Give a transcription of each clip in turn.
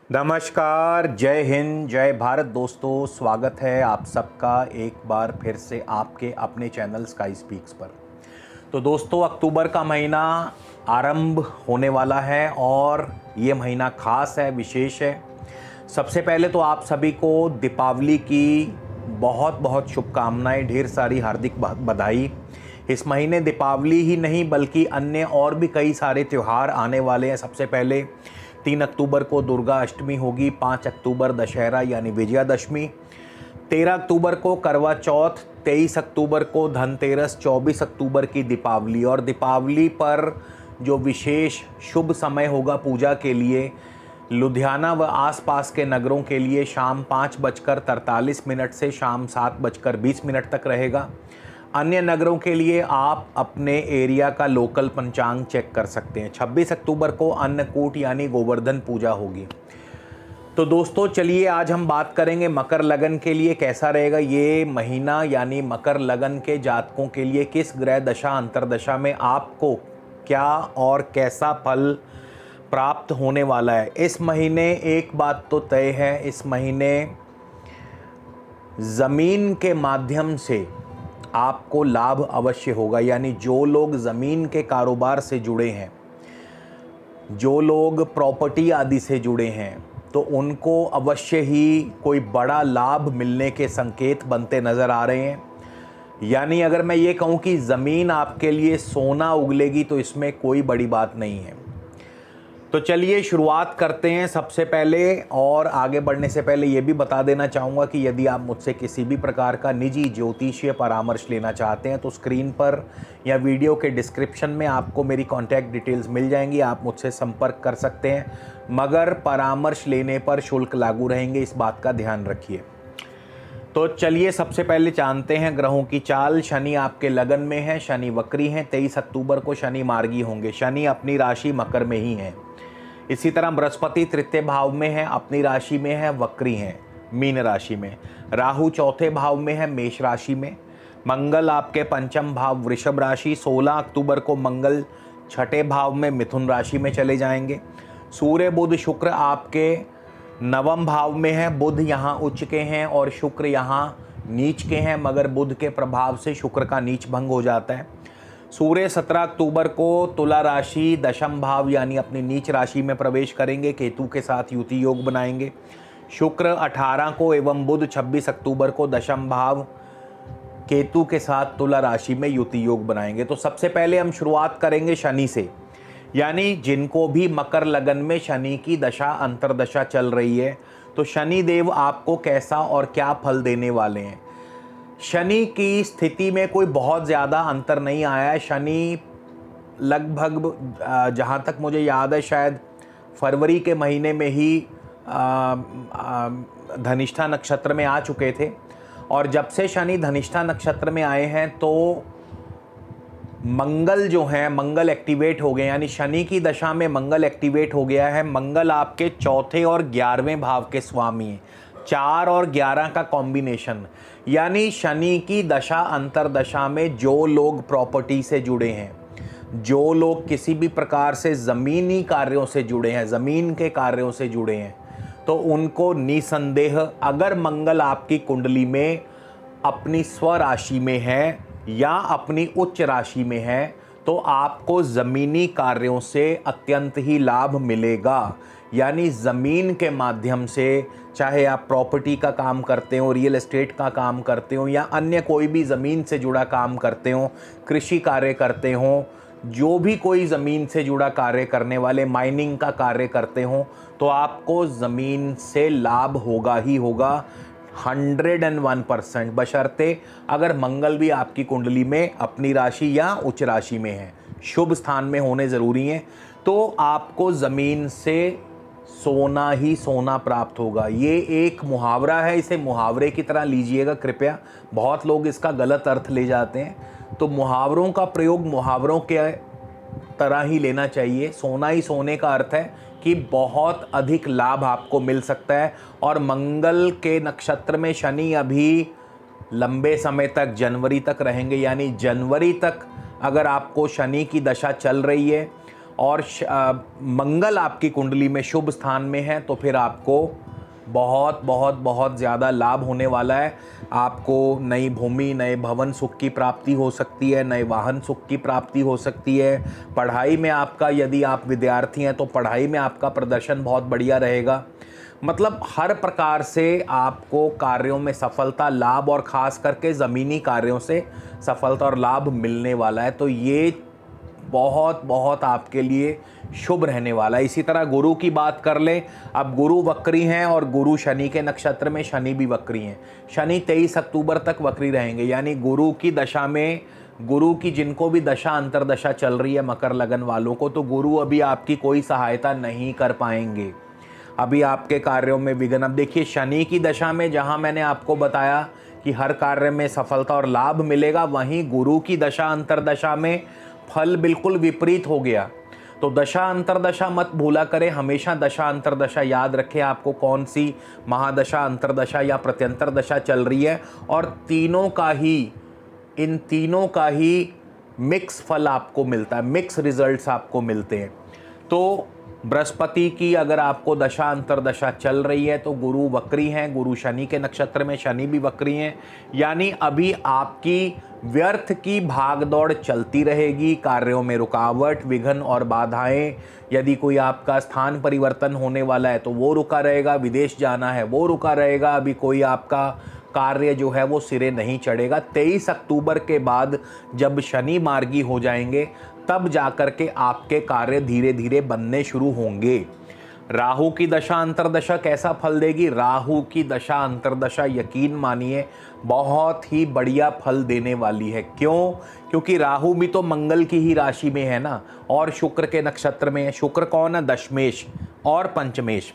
नमस्कार, जय हिंद, जय भारत दोस्तों। स्वागत है आप सबका एक बार फिर से आपके अपने चैनल स्काई स्पीक्स पर। तो दोस्तों, अक्टूबर का महीना आरंभ होने वाला है और ये महीना खास है, विशेष है। सबसे पहले तो आप सभी को दीपावली की बहुत बहुत शुभकामनाएं, ढेर सारी हार्दिक बधाई। इस महीने दीपावली ही नहीं बल्कि अन्य और भी कई सारे त्यौहार आने वाले हैं। सबसे पहले 3 अक्टूबर को दुर्गा अष्टमी होगी, 5 अक्टूबर दशहरा यानी विजयादशमी, 13 अक्टूबर को करवा चौथ, 23 अक्टूबर को धनतेरस, 24 अक्टूबर की दीपावली। और दीपावली पर जो विशेष शुभ समय होगा पूजा के लिए, लुधियाना व आसपास के नगरों के लिए शाम 5:43 से शाम 7:20 तक रहेगा। अन्य नगरों के लिए आप अपने एरिया का लोकल पंचांग चेक कर सकते हैं। 26 अक्टूबर को अन्नकूट यानी गोवर्धन पूजा होगी। तो दोस्तों चलिए, आज हम बात करेंगे मकर लगन के लिए कैसा रहेगा ये महीना, यानी मकर लगन के जातकों के लिए किस ग्रह दशा अंतरदशा में आपको क्या और कैसा फल प्राप्त होने वाला है। इस महीने एक बात तो तय है, इस महीने ज़मीन के माध्यम से आपको लाभ अवश्य होगा। यानी जो लोग ज़मीन के कारोबार से जुड़े हैं, जो लोग प्रॉपर्टी आदि से जुड़े हैं, तो उनको अवश्य ही कोई बड़ा लाभ मिलने के संकेत बनते नज़र आ रहे हैं। यानी अगर मैं ये कहूँ कि ज़मीन आपके लिए सोना उगलेगी तो इसमें कोई बड़ी बात नहीं है। तो चलिए शुरुआत करते हैं। सबसे पहले और आगे बढ़ने से पहले ये भी बता देना चाहूँगा कि यदि आप मुझसे किसी भी प्रकार का निजी ज्योतिषीय परामर्श लेना चाहते हैं तो स्क्रीन पर या वीडियो के डिस्क्रिप्शन में आपको मेरी कॉन्टैक्ट डिटेल्स मिल जाएंगी, आप मुझसे संपर्क कर सकते हैं। मगर परामर्श लेने पर शुल्क लागू रहेंगे, इस बात का ध्यान रखिए। तो चलिए सबसे पहले जानते हैं ग्रहों की चाल। शनि आपके लगन में है, शनि वक्री हैं। 23 अक्टूबर को शनि मार्गी होंगे। शनि अपनी राशि मकर में ही है। इसी तरह बृहस्पति तृतीय भाव में है, अपनी राशि में है, वक्री हैं मीन राशि में। राहु चौथे भाव में है, मेष राशि में। मंगल आपके पंचम भाव वृषभ राशि। 16 अक्टूबर को मंगल छठे भाव में मिथुन राशि में चले जाएंगे। सूर्य बुध शुक्र आपके नवम भाव में है। बुध यहाँ उच्च के हैं और शुक्र यहाँ नीच के हैं, मगर बुध के प्रभाव से शुक्र का नीच भंग हो जाता है। सूर्य 17 अक्टूबर को तुला राशि दशम भाव यानी अपनी नीच राशि में प्रवेश करेंगे, केतु के साथ युति योग बनाएंगे। शुक्र 18 को एवं बुध 26 अक्टूबर को दशम भाव केतु के साथ तुला राशि में युति योग बनाएंगे। तो सबसे पहले हम शुरुआत करेंगे शनि से। यानी जिनको भी मकर लगन में शनि की दशा अंतरदशा चल रही है, तो शनि देव आपको कैसा और क्या फल देने वाले हैं। शनि की स्थिति में कोई बहुत ज़्यादा अंतर नहीं आया है। शनि लगभग जहाँ तक मुझे याद है शायद फरवरी के महीने में ही धनिष्ठा नक्षत्र में आ चुके थे। और जब से शनि धनिष्ठा नक्षत्र में आए हैं तो मंगल जो है, मंगल एक्टिवेट हो गए। यानी शनि की दशा में मंगल एक्टिवेट हो गया है। मंगल आपके चौथे और 11वें भाव के स्वामी हैं। 4 और 11 का कॉम्बिनेशन। यानी शनि की दशा अंतरदशा में जो लोग प्रॉपर्टी से जुड़े हैं, जो लोग किसी भी प्रकार से ज़मीनी कार्यों से जुड़े हैं, ज़मीन के कार्यों से जुड़े हैं, तो उनको निसंदेह, अगर मंगल आपकी कुंडली में अपनी स्वराशि में है या अपनी उच्च राशि में है, तो आपको ज़मीनी कार्यों से अत्यंत ही लाभ मिलेगा। यानी ज़मीन के माध्यम से, चाहे आप प्रॉपर्टी का काम करते हो, रियल एस्टेट का काम करते हो या अन्य कोई भी ज़मीन से जुड़ा काम करते हो, कृषि कार्य करते हो, जो भी कोई ज़मीन से जुड़ा कार्य करने वाले, माइनिंग का कार्य करते हो, तो आपको ज़मीन से लाभ होगा ही होगा 101%। बशर्ते अगर मंगल भी आपकी कुंडली में अपनी राशि या उच्च राशि में है, शुभ स्थान में होने ज़रूरी है, तो आपको ज़मीन से सोना ही सोना प्राप्त होगा। ये एक मुहावरा है, इसे मुहावरे की तरह लीजिएगा कृपया। बहुत लोग इसका गलत अर्थ ले जाते हैं, तो मुहावरों का प्रयोग मुहावरों के तरह ही लेना चाहिए। सोना ही सोने का अर्थ है कि बहुत अधिक लाभ आपको मिल सकता है। और मंगल के नक्षत्र में शनि अभी लंबे समय तक, जनवरी तक रहेंगे। यानी जनवरी तक अगर आपको शनि की दशा चल रही है और मंगल आपकी कुंडली में शुभ स्थान में है, तो फिर आपको बहुत बहुत बहुत ज़्यादा लाभ होने वाला है। आपको नई भूमि, नए भवन सुख की प्राप्ति हो सकती है, नए वाहन सुख की प्राप्ति हो सकती है। पढ़ाई में आपका, यदि आप विद्यार्थी हैं तो पढ़ाई में आपका प्रदर्शन बहुत बढ़िया रहेगा। मतलब हर प्रकार से आपको कार्यों में सफलता, लाभ और ख़ास करके ज़मीनी कार्यों से सफलता और लाभ मिलने वाला है। तो ये बहुत बहुत आपके लिए शुभ रहने वाला है। इसी तरह गुरु की बात कर लें, अब गुरु वक्री हैं और गुरु शनि के नक्षत्र में, शनि भी वक्री हैं। शनि 23 अक्टूबर तक वक्री रहेंगे, यानी गुरु की दशा में, गुरु की जिनको भी दशा अंतरदशा चल रही है मकर लगन वालों को, तो गुरु अभी आपकी कोई सहायता नहीं कर पाएंगे, अभी आपके कार्यों में विघ्न। अब देखिए शनि की दशा में जहां मैंने आपको बताया कि हर कार्य में सफलता और लाभ मिलेगा, वहीं गुरु की दशा अंतरदशा में फल बिल्कुल विपरीत हो गया। तो दशा अंतरदशा मत भूला करें, हमेशा दशा अंतरदशा याद रखें आपको कौन सी महादशा, अंतरदशा या प्रत्यंतर दशा चल रही है, और इन तीनों का ही मिक्स फल आपको मिलता है, मिक्स रिजल्ट्स आपको मिलते हैं। तो बृहस्पति की अगर आपको दशा अंतरदशा चल रही है तो गुरु वक्री हैं, गुरु शनि के नक्षत्र में, शनि भी वक्री हैं, यानी अभी आपकी व्यर्थ की भागदौड़ चलती रहेगी, कार्यों में रुकावट, विघ्न और बाधाएं। यदि कोई आपका स्थान परिवर्तन होने वाला है तो वो रुका रहेगा, विदेश जाना है वो रुका रहेगा, अभी कोई आपका कार्य जो है वो सिरे नहीं चढ़ेगा। 23 अक्टूबर के बाद जब शनि मार्गी हो जाएंगे तब जाकर के आपके कार्य धीरे धीरे बनने शुरू होंगे। राहु की दशा अंतरदशा कैसा फल देगी? राहु की दशा अंतरदशा यकीन मानिए बहुत ही बढ़िया फल देने वाली है। क्यों? क्योंकि राहु भी तो मंगल की ही राशि में है ना, और शुक्र के नक्षत्र में है। शुक्र कौन है? दशमेश और पंचमेश।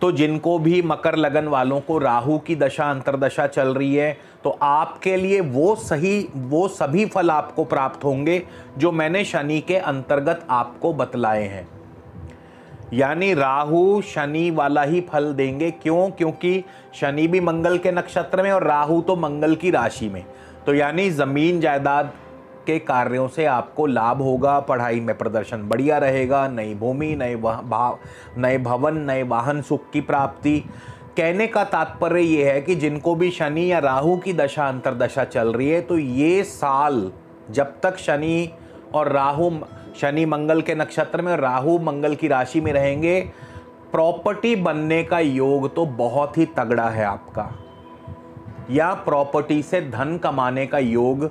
तो जिनको भी मकर लगन वालों को राहु की दशा अंतरदशा चल रही है तो आपके लिए वो सभी फल आपको प्राप्त होंगे जो मैंने शनि के अंतर्गत आपको बतलाए हैं। यानी राहु शनि वाला ही फल देंगे। क्यों? क्योंकि शनि भी मंगल के नक्षत्र में और राहु तो मंगल की राशि में। तो यानी जमीन जायदाद के कार्यों से आपको लाभ होगा, पढ़ाई में प्रदर्शन बढ़िया रहेगा, नई भूमि, नए भवन, नए वाहन सुख की प्राप्ति। कहने का तात्पर्य ये है कि जिनको भी शनि या राहु की दशा अंतरदशा चल रही है तो ये साल जब तक शनि मंगल के नक्षत्र में और राहु मंगल की राशि में रहेंगे, प्रॉपर्टी बनने का योग तो बहुत ही तगड़ा है आपका, या प्रॉपर्टी से धन कमाने का योग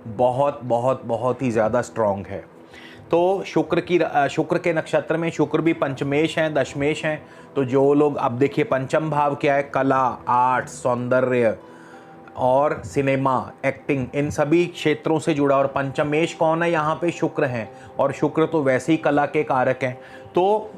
बहुत बहुत बहुत ही ज़्यादा स्ट्रॉन्ग है। तो शुक्र के नक्षत्र में शुक्र भी पंचमेश हैं, दशमेश हैं। तो जो लोग, अब देखिए पंचम भाव क्या है? कला, आर्ट, सौंदर्य और सिनेमा, एक्टिंग, इन सभी क्षेत्रों से जुड़ा। और पंचमेश कौन है? यहाँ पे शुक्र हैं, और शुक्र तो वैसे ही कला के कारक हैं। तो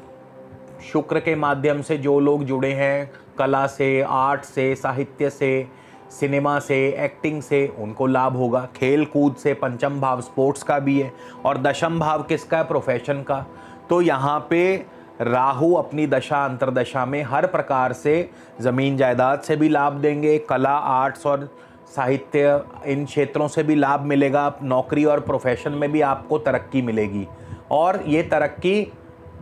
शुक्र के माध्यम से जो लोग जुड़े हैं कला से, आर्ट से, साहित्य से, सिनेमा से, एक्टिंग से, उनको लाभ होगा। खेल कूद से, पंचम भाव स्पोर्ट्स का भी है, और दशम भाव किसका है? प्रोफेशन का। तो यहाँ पे राहु अपनी दशा अंतरदशा में हर प्रकार से ज़मीन जायदाद से भी लाभ देंगे, कला, आर्ट्स और साहित्य, इन क्षेत्रों से भी लाभ मिलेगा। नौकरी और प्रोफेशन में भी आपको तरक्की मिलेगी, और ये तरक्की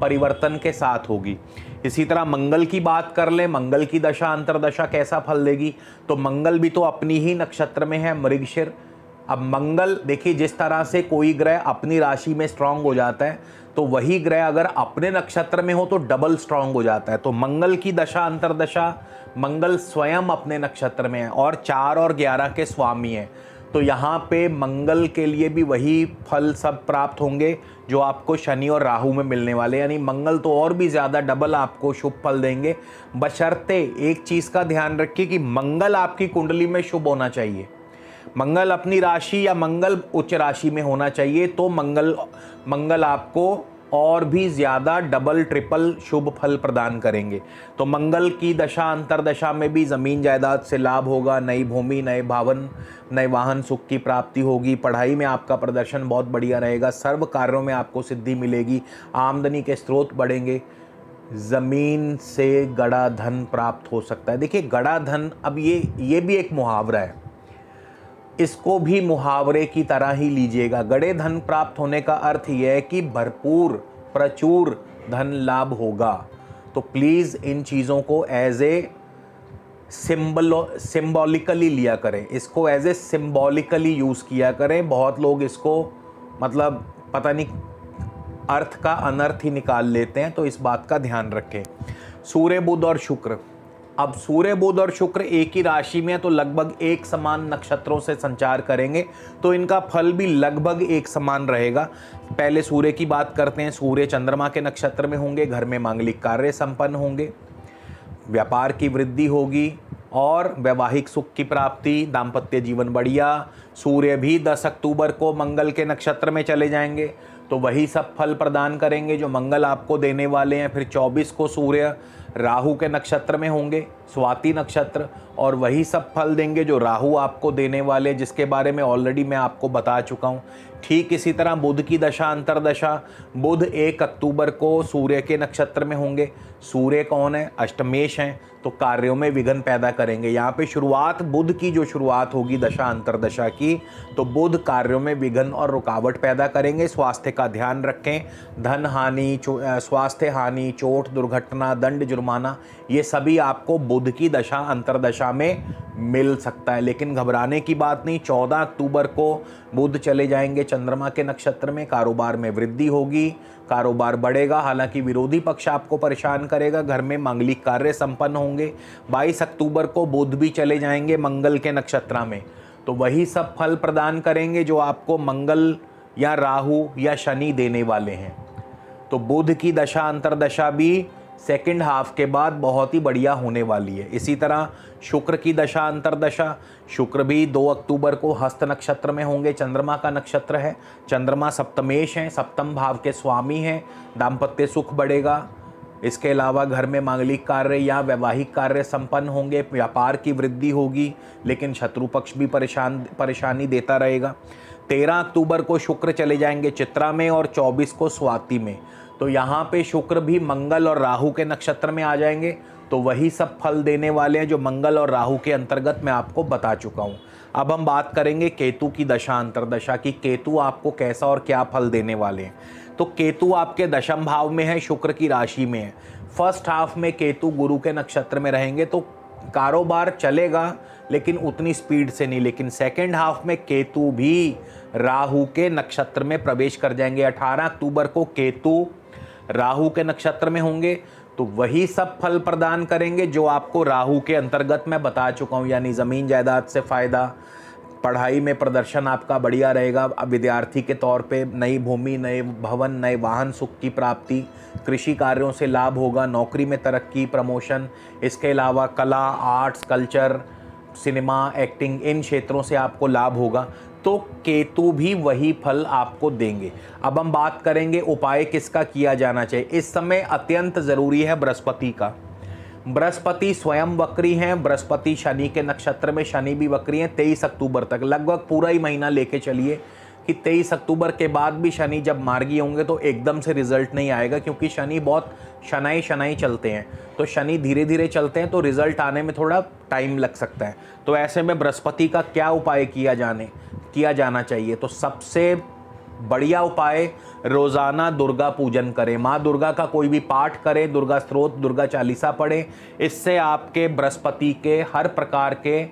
परिवर्तन के साथ होगी। इसी तरह मंगल की बात कर लें, मंगल की दशा अंतरदशा कैसा फल देगी? तो मंगल भी तो अपनी ही नक्षत्र में है, मृगशिर। अब मंगल देखिए, जिस तरह से कोई ग्रह अपनी राशि में स्ट्रांग हो जाता है तो वही ग्रह अगर अपने नक्षत्र में हो तो डबल स्ट्रांग हो जाता है। तो मंगल की दशा अंतरदशा, मंगल स्वयं अपने नक्षत्र में है और 4 और 11 के स्वामी हैं। तो यहाँ पे मंगल के लिए भी वही फल सब प्राप्त होंगे जो आपको शनि और राहु में मिलने वाले, यानी मंगल तो और भी ज़्यादा डबल आपको शुभ फल देंगे। बशर्ते एक चीज़ का ध्यान रखिए कि मंगल आपकी कुंडली में शुभ होना चाहिए, मंगल अपनी राशि या मंगल उच्च राशि में होना चाहिए, तो मंगल आपको और भी ज़्यादा डबल ट्रिपल शुभ फल प्रदान करेंगे। तो मंगल की दशा अंतरदशा में भी ज़मीन जायदाद से लाभ होगा, नई भूमि, नए भवन, नए वाहन सुख की प्राप्ति होगी, पढ़ाई में आपका प्रदर्शन बहुत बढ़िया रहेगा, सर्व कार्यों में आपको सिद्धि मिलेगी, आमदनी के स्रोत बढ़ेंगे, ज़मीन से गड़ा धन प्राप्त हो सकता है। देखिए गड़ा धन, अब ये भी एक मुहावरा है। इसको भी मुहावरे की तरह ही लीजिएगा। गड़े धन प्राप्त होने का अर्थ यह है कि भरपूर प्रचुर धन लाभ होगा। तो प्लीज़ इन चीज़ों को एज ए सिंबॉलिकली लिया करें, इसको एज ए सिंबॉलिकली यूज़ किया करें। बहुत लोग इसको मतलब पता नहीं अर्थ का अनर्थ ही निकाल लेते हैं, तो इस बात का ध्यान रखें। सूर्य बुध और शुक्र, अब सूर्य बुध और शुक्र एक ही राशि में है तो लगभग एक समान नक्षत्रों से संचार करेंगे, तो इनका फल भी लगभग एक समान रहेगा। पहले सूर्य की बात करते हैं। सूर्य चंद्रमा के नक्षत्र में होंगे, घर में मांगलिक कार्य संपन्न होंगे, व्यापार की वृद्धि होगी और वैवाहिक सुख की प्राप्ति, दाम्पत्य जीवन बढ़िया। सूर्य भी 10 अक्टूबर को मंगल के नक्षत्र में चले जाएंगे, तो वही सब फल प्रदान करेंगे जो मंगल आपको देने वाले हैं। फिर 24 को सूर्य राहु के नक्षत्र में होंगे, स्वाति नक्षत्र, और वही सब फल देंगे जो राहु आपको देने वाले, जिसके बारे में ऑलरेडी मैं आपको बता चुका हूँ। ठीक इसी तरह बुध की दशा अंतरदशा, बुध 1 अक्टूबर को सूर्य के नक्षत्र में होंगे। सूर्य कौन है? अष्टमेश हैं, तो कार्यों में विघ्न पैदा करेंगे। यहाँ पे शुरुआत बुध की जो शुरुआत होगी दशा अंतरदशा की, तो बुध कार्यों में विघ्न और रुकावट पैदा करेंगे। स्वास्थ्य का ध्यान रखें। धन हानि, स्वास्थ्य हानि, चोट, दुर्घटना, दंड, जुर्माना, ये सभी आपको बुध की दशा अंतरदशा में मिल सकता है। लेकिन घबराने की बात नहीं। 14 अक्टूबर को बुध चले जाएंगे चंद्रमा के नक्षत्र में, कारोबार में वृद्धि होगी, कारोबार बढ़ेगा। हालांकि विरोधी पक्ष आपको परेशान करेगा, घर में मांगलिक कार्य संपन्न होंगे। 22 अक्टूबर को बुध भी चले जाएंगे मंगल के नक्षत्र में, तो वही सब फल प्रदान करेंगे जो आपको मंगल या राहु या शनि देने वाले हैं। तो बुध की दशा अंतरदशा भी सेकेंड हाफ के बाद बहुत ही बढ़िया होने वाली है। इसी तरह शुक्र की दशा अंतरदशा, शुक्र भी 2 अक्टूबर को हस्त नक्षत्र में होंगे, चंद्रमा का नक्षत्र है। चंद्रमा सप्तमेश हैं, सप्तम भाव के स्वामी हैं, दाम्पत्य सुख बढ़ेगा। इसके अलावा घर में मांगलिक कार्य या वैवाहिक कार्य संपन्न होंगे, व्यापार की वृद्धि होगी, लेकिन शत्रु पक्ष भी परेशानी देता रहेगा। 13 अक्टूबर को शुक्र चले जाएंगे चित्रा में और 24 को स्वाति में, तो यहाँ पे शुक्र भी मंगल और राहु के नक्षत्र में आ जाएंगे, तो वही सब फल देने वाले हैं जो मंगल और राहु के अंतर्गत मैं आपको बता चुका हूँ। अब हम बात करेंगे केतु की दशा अंतरदशा की। केतु आपको कैसा और क्या फल देने वाले हैं। तो केतु आपके दशम भाव में है, शुक्र की राशि में है। फर्स्ट हाफ में केतु गुरु के नक्षत्र में रहेंगे, तो कारोबार चलेगा लेकिन उतनी स्पीड से नहीं। लेकिन सेकेंड हाफ में केतु भी राहु के नक्षत्र में प्रवेश कर जाएंगे। 18 अक्टूबर को केतु राहु के नक्षत्र में होंगे, तो वही सब फल प्रदान करेंगे जो आपको राहु के अंतर्गत मैं बता चुका हूँ, यानी ज़मीन जायदाद से फ़ायदा, पढ़ाई में प्रदर्शन आपका बढ़िया रहेगा। अब विद्यार्थी के तौर पे नई भूमि, नए भवन, नए वाहन सुख की प्राप्ति, कृषि कार्यों से लाभ होगा, नौकरी में तरक्की, प्रमोशन। इसके अलावा कला, आर्ट्स, कल्चर, सिनेमा, एक्टिंग, इन क्षेत्रों से आपको लाभ होगा। तो केतु भी वही फल आपको देंगे। अब हम बात करेंगे उपाय किसका किया जाना चाहिए। इस समय अत्यंत ज़रूरी है बृहस्पति का। बृहस्पति स्वयं वक्री हैं, बृहस्पति शनि के नक्षत्र में, शनि भी वक्री हैं 23 अक्टूबर तक। लगभग पूरा ही महीना लेके चलिए कि 23 अक्टूबर के बाद भी शनि जब मार्गी होंगे तो एकदम से रिजल्ट नहीं आएगा, क्योंकि शनि बहुत शनाई चलते हैं। तो शनि धीरे धीरे चलते हैं, तो रिजल्ट आने में थोड़ा टाइम लग सकता है। तो ऐसे में बृहस्पति का क्या उपाय किया जाना चाहिए। तो सबसे बढ़िया उपाय, रोज़ाना दुर्गा पूजन करें, माँ दुर्गा का कोई भी पाठ करें, दुर्गा स्तोत्र, दुर्गा चालीसा पढ़ें। इससे आपके बृहस्पति के हर प्रकार के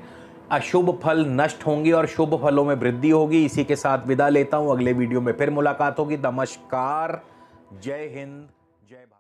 अशुभ फल नष्ट होंगे और शुभ फलों में वृद्धि होगी। इसी के साथ विदा लेता हूँ, अगले वीडियो में फिर मुलाकात होगी। नमस्कार, जय हिंद, जय भारत।